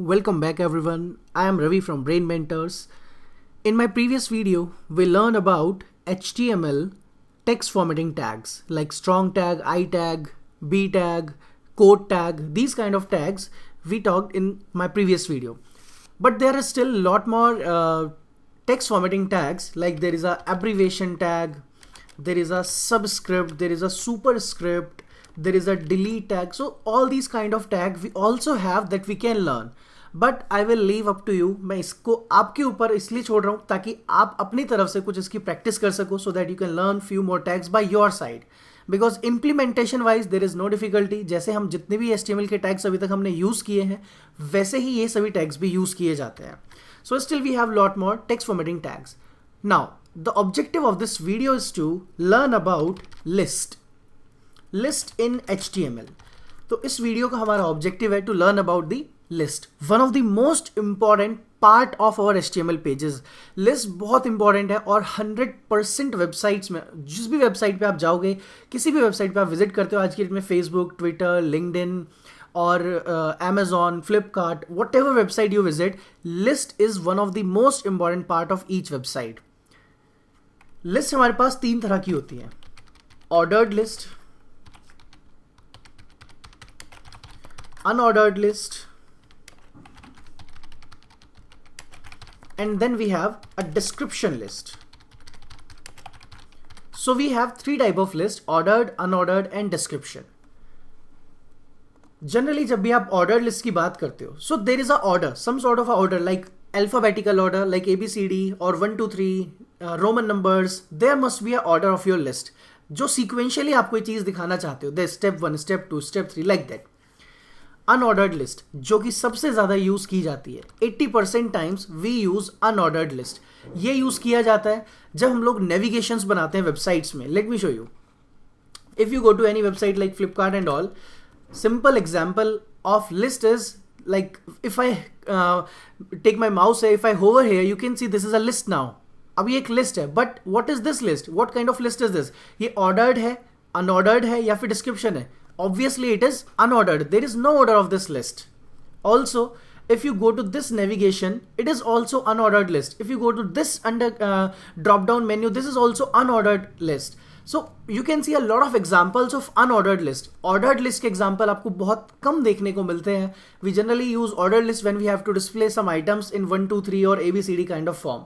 welcome back everyone. I am Ravi from Brain Mentors. In my previous video, we learned about HTML text formatting tags like strong tag, I tag, B tag, quote tag. These kind of tags we talked in my previous video. But there is still a lot more text formatting tags, like there is a abbreviation tag, there is a subscript, there is a superscript, there is a delete tag. So all these kind of tag we also have that we can learn, but I will leave up to you. मैं इसको आपके ऊपर इसलिए छोड़ रहा हूँ ताकि आप अपनी तरफ से कुछ इसकी प्रैक्टिस कर सको, so that you can learn few more tags by your side. Because implementation wise there is no difficulty. जैसे हम जितने भी HTML के tags अभी तक हमने यूज किए हैं वैसे ही ये सभी tags भी यूज किए जाते हैं. So still we have lot more text formatting tags. Now the objective of this video is to learn about list in HTML. तो इस वीडियो का हमारा ऑब्जेक्टिव है to learn about the list, one of the most important part of our HTML pages. List बहुत important है और 100% websites में, जिस भी वेबसाइट पे आप जाओगे, किसी भी वेबसाइट पे आप विजिट करते हो आज की डेट में, फेसबुक, ट्विटर, लिंक्डइन और Amazon, Flipkart, what ever website you visit, list is one of the most important part of each website. List हमारे पास तीन तरह की होती है: ordered list, unordered list, and then we have a description list. So we have three type of list: ordered, unordered and description. Generally जब भी आप ordered list की बात करते हो, so there is a order, some sort of a order, like alphabetical order, like ABCD or 1 2 3 Roman numbers. There must be a order of your list जो sequentially आप कोई चीज दिखाना चाहते हो. There's step 1, step 2, step 3, like that. Unordered list जो कि सबसे ज़्यादा यूज़ की जाती है, 80% times we use unordered list. ये यूज़ किया जाता है जब हम लोग नेविगेशंस बनाते हैं वेबसाइट्स में. Let me show you. If you go to any website like Flipkart and all, simple example of list is like if I take my mouse here, if I hover here, you can see this is a list now. अब ये एक list है, but what is this list? What kind of list is this? ये ordered है, unordered है या फिर description है? Obviously it is unordered. There is no order of this list. Also, if you go to this navigation, it is also unordered list. If you go to this under drop down menu, this is also unordered list. So you can see a lot of examples of unordered list. Ordered list के example आपको बहुत कम देखने को मिलते हैं. We generally use ordered list when we have to display some items in 1 2 3 or ABCD kind of form.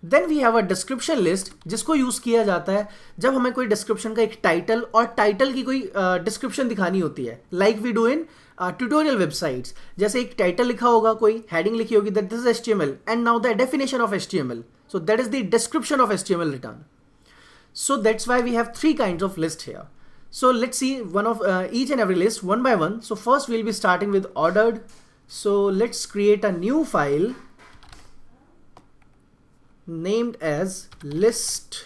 Then we have a description list, जिसको use किया जाता है जब हमें कोई डिस्क्रिप्शन का एक टाइटल और टाइटल की कोई डिस्क्रिप्शन दिखानी होती है, like we do in tutorial websites. जैसे एक टाइटल लिखा होगा, कोई हेडिंग लिखी होगी that this is HTML and now the definition of HTML. So that is the description of HTML return. So that's why we have three kinds of list here. So let's see one of each and every list one by one. So first we'll be starting with ordered. So let's create a new file named as list.html.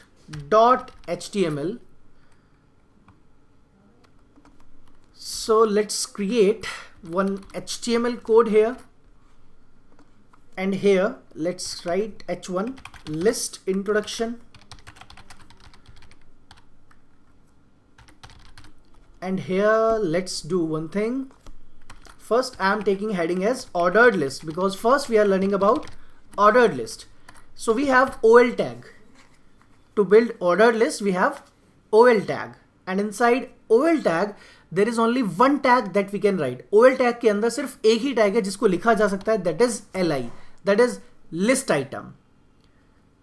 So let's create one HTML code here, and here let's write h1 list introduction, and here let's do one thing. First I am taking heading as ordered list because first we are learning about ordered list. So we have OL tag. To build ordered list we have OL tag, and inside OL tag there is only one tag that we can write. OL tag के अंदर सिर्फ एक ही tag है जिसको लिखा जा सकता है, that is LI, that is list item.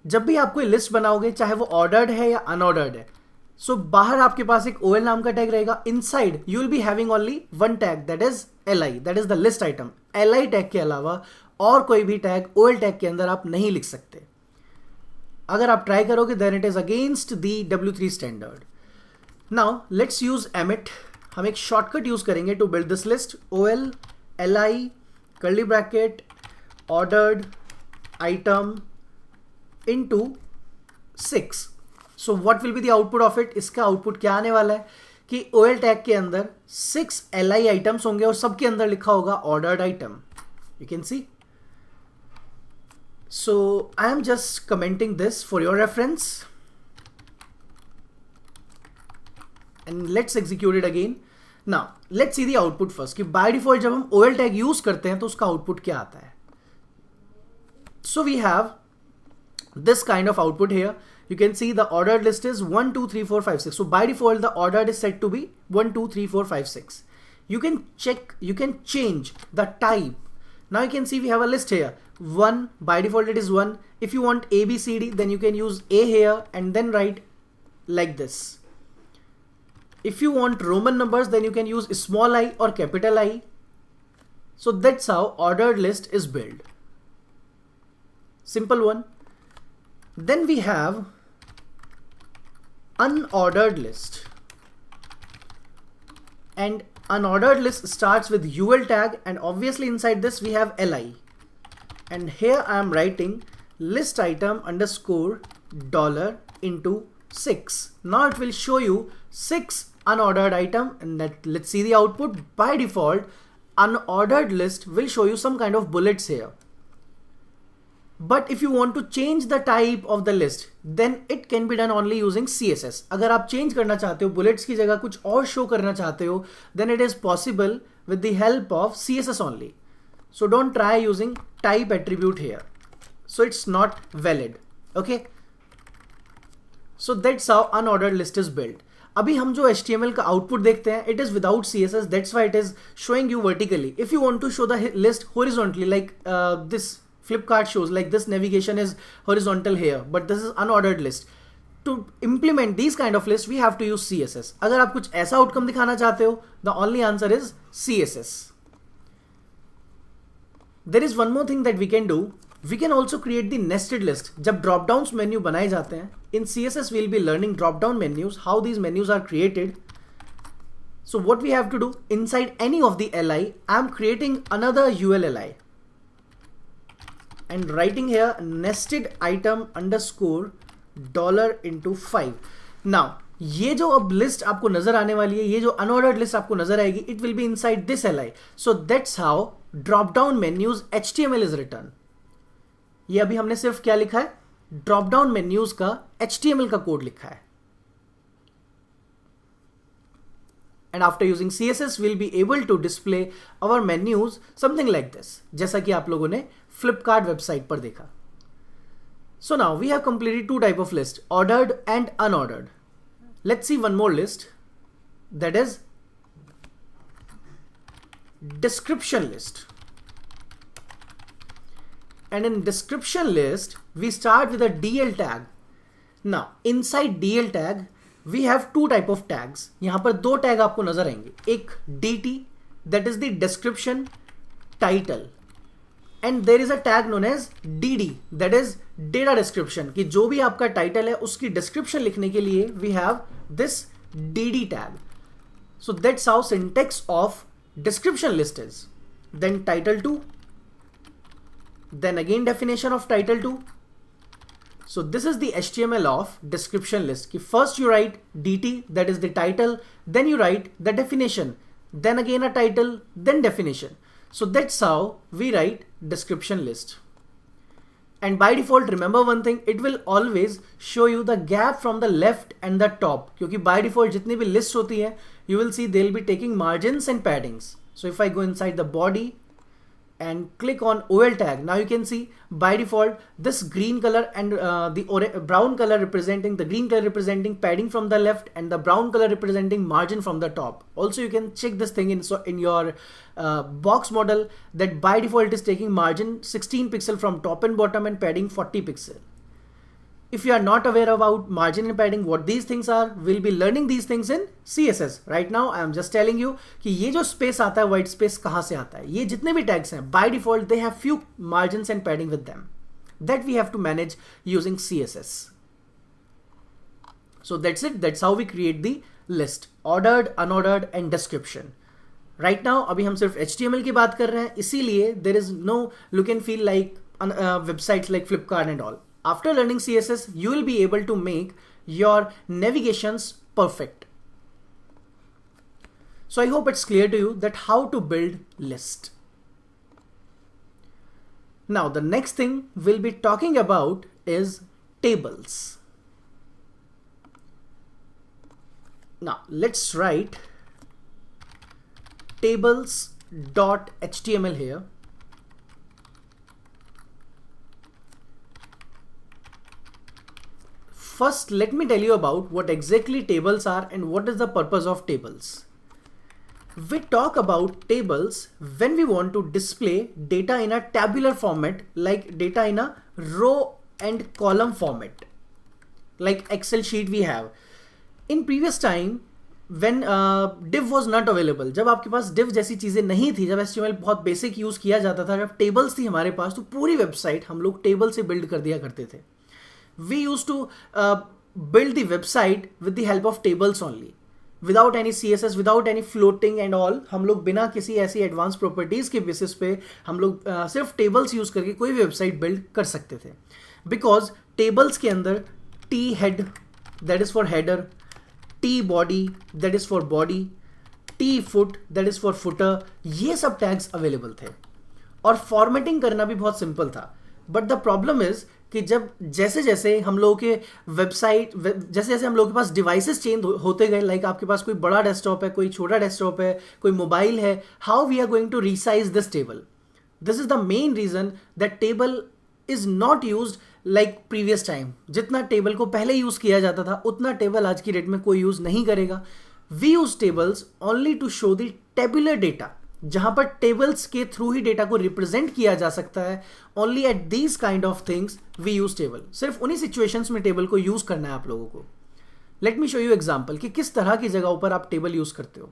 जब भी आप कोई लिस्ट बनाओगे, चाहे वो ऑर्डर्ड है या अनऑर्डर्ड है, सो बाहर आपके पास एक OL नाम का टैग रहेगा. Inside you will be having only one tag, that is LI, that is the list item. LI tag के अलावा और कोई भी टैग OL टैग के अंदर आप नहीं लिख सकते. अगर आप ट्राई करोगे then it is against the W3 standard. Now let's use Emmet. हम एक शॉर्टकट यूज करेंगे to build this list. OL LI curly bracket ordered item into 6. So what will be the output of it? इसका output क्या आने वाला है कि OL tag के अंदर 6 LI आइटम्स होंगे और सबके अंदर लिखा होगा ordered item. You can see. So I am just commenting this for your reference, and let's execute it again. Now let's see the output first कि बाय डिफॉल्ट जब हम OL टैग यूज करते हैं तो उसका आउटपुट क्या आता है. So we have this kind of output here. You can see the ordered list is 1 2 3 4 5 6. So by default the ordered is set to be 1 2 3 4 5 6. You can check, you can change the type. Now you can see we have a list here. 1, by default it is 1. If you want A B C D, then you can use A here and then write like this. If you want Roman numbers, then you can use small I or capital I. So that's how ordered list is built. Simple one. Then we have unordered list, and unordered list starts with UL tag, and obviously inside this we have LI, and here I am writing list item underscore dollar into 6. Now it will show you 6 unordered item, and that let's see the output. By default unordered list will show you some kind of bullets here. But if you want to change the type of the list, then it can be done only using CSS. अगर आप change करना चाहते हो, bullets की जगह कुछ और show करना चाहते हो, then it is possible with the help of CSS only. So don't try using type attribute here. So it's not valid. Okay. So that's how unordered list is built. अभी हम जो HTML का output देखते हैं, it is without CSS. That's why it is showing you vertically. If you want to show the list horizontally, like this Flipkart shows, like this navigation is horizontal here, but this is unordered list. To implement these kind of lists, we have to use CSS. अगर आप कुछ ऐसा outcome दिखाना चाहते हो, the only answer is CSS. There is one more thing that we can do. We can also create the nested list. जब drop downs menu बनाए जाते हैं, in CSS we'll be learning drop down menus, how these menus are created. So what we have to do, inside any of the LI, I'm creating another ULLI. And writing here nested item underscore dollar into 5. Now ये जो अब list आपको नजर आने वाली है, ये जो अनऑर्डर्ड लिस्ट आपको नजर आएगी, it will be inside this LI. So that's how drop down menus HTML is return. ये अभी हमने सिर्फ क्या लिखा है, ड्रॉप डाउन मेन्यूज का HTML का कोड लिखा है. And after using CSS, we'll be able to display our menus something like this, जैसा कि आप लोगों ने Flipkart website पर देखा. So now we have completed two type of list, ordered and unordered. Let's see one more list, that is description list. And in description list, we start with a DL tag. Now inside DL tag, we have two type of tags. यहां पर दो tag आपको नजर आएंगे, एक DT, that is the description title, and there is a tag known as DD, that is data description, कि जो भी आपका टाइटल है उसकी डिस्क्रिप्शन लिखने के लिए we have this DD tag. So that's how syntax of description list is. Then title 2, then again definition of title 2. So this is the HTML of description list. First you write DT, that is the title, then you write the definition, then again a title, then definition. So that's how we write description list. And by default, remember one thing, it will always show you the gap from the left and the top. क्योंकि by default जितनी भी list होती है, you will see they'll be taking margins and paddings. So if I go inside the body and click on OL tag, now you can see by default this green color and the brown color representing, the green color representing padding from the left and the brown color representing margin from the top. Also you can check this thing in your box model, that by default is taking margin 16 pixel from top and bottom and padding 40 pixel. If you are not aware about margin and padding, what these things are, we'll be learning these things in CSS. Right now I am just telling you कि ये जो space आता है, white space कहाँ से आता है. ये जितने भी tags हैं, by default they have few margins and padding with them that we have to manage using CSS. So that's it. That's how we create the list, ordered, unordered and description. Right now अभी हम सिर्फ HTML की बात कर रहे हैं, इसीलिए there is no look and feel like websites like Flipkart and all. After learning CSS, you will be able to make your navigations perfect. So I hope it's clear to you that how to build list. Now the next thing we'll be talking about is tables. Now let's write tables.html here. First, let me tell you about what exactly tables are and what is the purpose of tables. We talk about tables when we want to display data in a tabular format, like data in a row and column format, like Excel sheet we have. In previous time, when div was not available, जब आपके पास div जैसी चीज़ें नहीं थी, जब HTML बहुत basic use किया जाता था, जब tables थी हमारे पास, तो पूरी वेबसाइट हम लोग टेबल से बिल्ड कर दिया करते थे. We used to build the website with the help of tables only, without any CSS, without any floating and all. हम लोग बिना किसी ऐसी एडवांस प्रॉपर्टीज के बेसिस पे हम लोग सिर्फ टेबल्स यूज करके कोई भी वेबसाइट बिल्ड कर सकते थे, बिकॉज टेबल्स के अंदर T head that is for header, T body that is for body, T foot that is for footer, ये सब टैग्स अवेलेबल थे और फॉर्मेटिंग करना भी बहुत सिंपल था. बट द प्रॉब्लम इज कि जब जैसे जैसे हम लोगों के वेबसाइट जैसे जैसे हम लोगों के पास डिवाइसेस चेंज होते गए, लाइक आपके पास कोई बड़ा डेस्कटॉप है, कोई छोटा डेस्कटॉप है, कोई मोबाइल है, how we are going to resize this table. This is the main reason that table is not used like previous time. जितना टेबल को पहले यूज किया जाता था उतना टेबल आज की डेट में कोई यूज नहीं करेगा. We use tables only to show the tabular data, जहां पर टेबल्स के थ्रू ही डेटा को रिप्रेजेंट किया जा सकता है. Only at these kind of things we use table. सिर्फ उन्हीं सिचुएशंस में टेबल को यूज करना है आप लोगों को. Late me show you example कि किस तरह की जगहों पर आप टेबल यूज करते हो.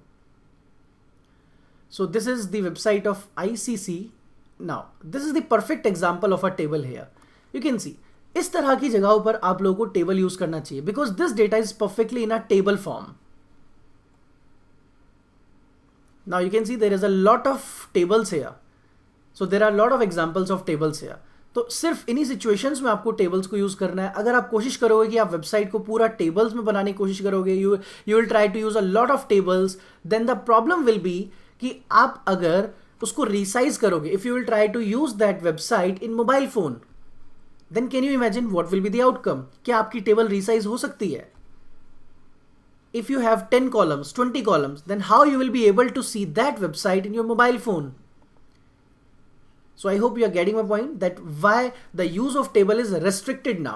So this is the website of ICC. Now this is the perfect example of a table here. You can see इस तरह की जगहों पर आप लोगों को टेबल यूज करना चाहिए, because this data is perfectly in a table form. Now you can see there is a lot of tables here. So there are a lot of examples of tables here. तो सिर्फ इन्हीं situations में आपको tables को use करना है. अगर आप कोशिश करोगे कि आप वेबसाइट को पूरा टेबल्स में बनाने की कोशिश करोगे, you will try to use a lot of tables, then the problem will be कि आप अगर उसको रिसाइज करोगे, if you will try to use that website in mobile phone, then can you imagine what will be the outcome. क्या आपकी table resize हो सकती है? If you have 10 columns, 20 columns, then how you will be able to see that website in your mobile phone? So I hope you are getting my point, that why the use of table is restricted now.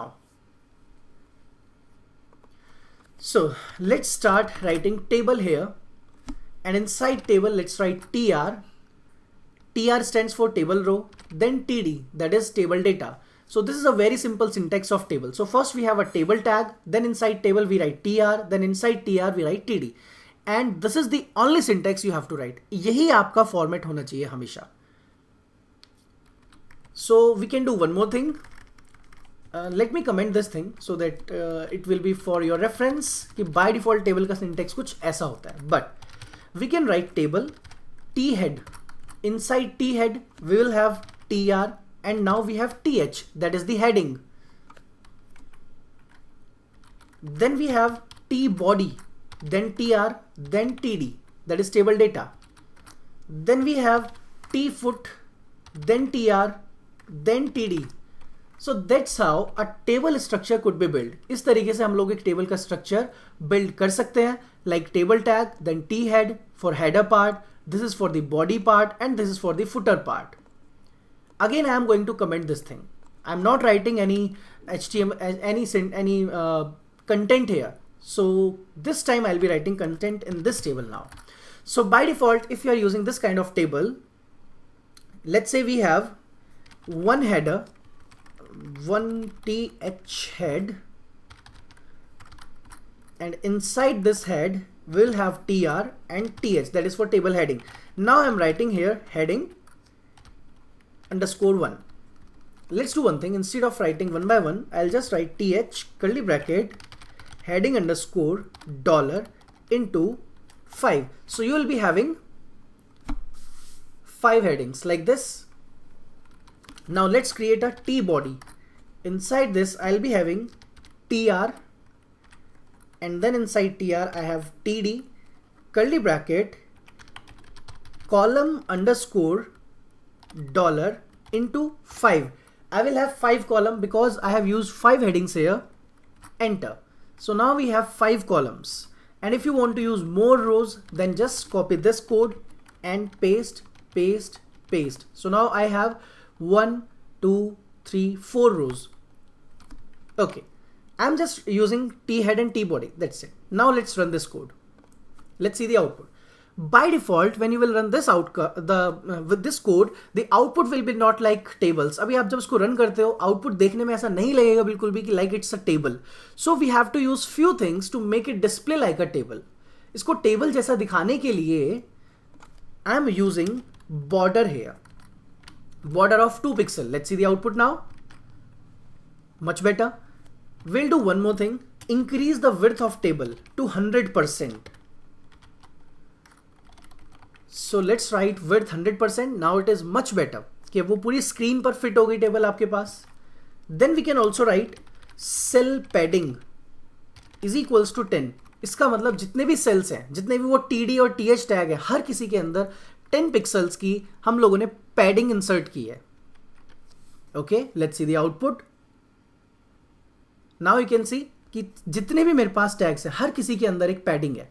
So let's start writing table here, and inside table let's write TR. TR stands for table row, then TD, that is table data. So this is a very simple syntax of table. So first we have a table tag, then inside table we write TR, then inside TR we write TD. And this is the only syntax you have to write. यही आपका format होना चाहिए हमेशा. So we can do one more thing. Let me comment this thing so that it will be for your reference कि by default table का syntax कुछ ऐसा होता है. But we can write table T head. Inside T head we will have TR. And now we have TH, that is the heading. Then we have T body, then TR, then TD, that is table data. Then we have T foot, then TR, then TD. So that's how a table structure could be built. इस तरीके से हम लोग एक table का structure build कर सकते हैं, like table tag, then T head for header part, this is for the body part, and this is for the footer part. Again, I am going to comment this thing. I am not writing any HTML, any content here. So this time I'll be writing content in this table now. So by default, if you are using this kind of table, let's say we have one header, one TH head, and inside this head we'll have TR and TH, that is for table heading. Now I'm writing here heading _1. Let's do one thing. Instead of writing one by one, I'll just write TH curly bracket heading $$ into 5. So you will be having 5 headings like this. Now let's create a T body. Inside this I'll be having TR, and then inside TR I have TD curly bracket column $$ into 5. I will have 5 column because I have used 5 headings here. Enter. So now we have 5 columns, and if you want to use more rows, then just copy this code, and paste, paste, paste. So now I have 1, 2, 3, 4 rows. Okay, I'm just using T head and T body. That's it. Now let's run this code. Let's see the output. By default, when you will run this with this code, the output will be not like tables. अभी आप जब इसको run करते हो, output देखने में ऐसा नहीं लगेगा बिल्कुल भी कि like it's a table. So we have to use few things to make it display like a table. इसको table जैसा दिखाने के लिए I am using border here. Border of 2 pixel. Let's see the output now. Much better. We'll do one more thing. Increase the width of table to 100%. So let's write width 100%. Now it is much better कि वो पूरी screen पर fit हो गई table आपके पास. Then we can also write cell padding is equals to 10. इसका मतलब जितने भी सेल्स हैं, जितने भी वो TD और TH टैग है, हर किसी के अंदर 10 पिक्सल्स की हम लोगों ने पैडिंग इंसर्ट की है. Okay, let's see the output. Now you can see कि जितने भी मेरे पास टैग्स हैं, हर किसी के अंदर एक पैडिंग है.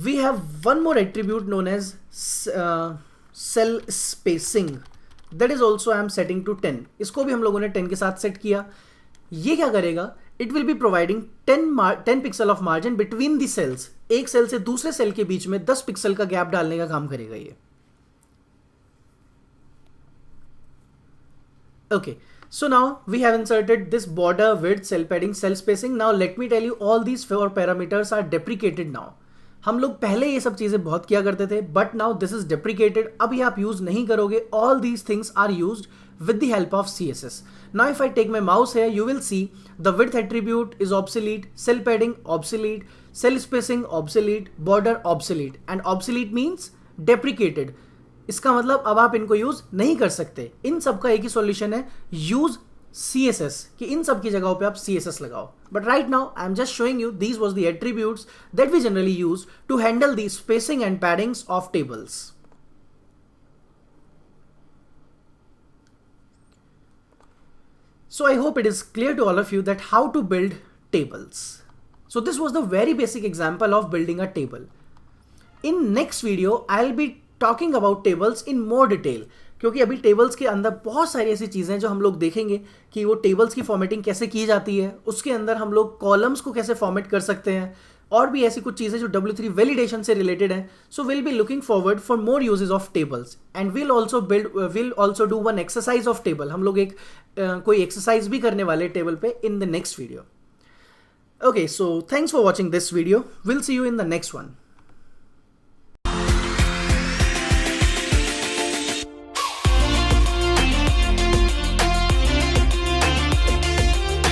We have one more attribute known as cell spacing. That is also I am setting to 10. इसको भी हम लोगों ने 10 के साथ सेट किया. ये क्या करेगा? It will be providing 10 pixel of margin between the cells. एक सेल से दूसरे सेल के बीच में 10 पिक्सल का गैप डालने का काम करेगा ये. Okay, so now we have inserted this border, width, cell padding, cell spacing. Now let me tell you, all these 4 parameters are deprecated now. हम लोग पहले ये सब चीजें बहुत किया करते थे, but now this is deprecated. अभी आप यूज नहीं करोगे. All these things are used with the help of CSS. Now if I take my mouse है, you will see the width attribute is obsolete, cell padding obsolete, cell spacing obsolete, border obsolete, and obsolete means deprecated. इसका मतलब अब आप इनको use नहीं कर सकते. इन सब का एक ही सॉल्यूशन है, यूज CSS, कि इन सब की जगहों पे आप CSS लगाओ. But right now I am just showing you these was the attributes that we generally use to handle the spacing and paddings of tables. So I hope it is clear to all of you that how to build tables. So this was the very basic example of building a table. In next video I'll be talking about tables in more detail, क्योंकि अभी tables के अंदर बहुत सारी ऐसी चीज़ें जो हम लोग देखेंगे कि वो टेबल्स की फॉर्मेटिंग कैसे की जाती है, उसके अंदर हम लोग कॉलम्स को कैसे फॉर्मेट कर सकते हैं, और भी ऐसी कुछ चीज़ें जो W3 वैलिडेशन से रिलेटेड हैं. So will be looking forward for more uses of tables, and will also do one exercise of table. हम लोग एक कोई एक्सरसाइज भी करने वाले टेबल पे in the next video. Okay, so thanks for watching this video. Will see you in the next one.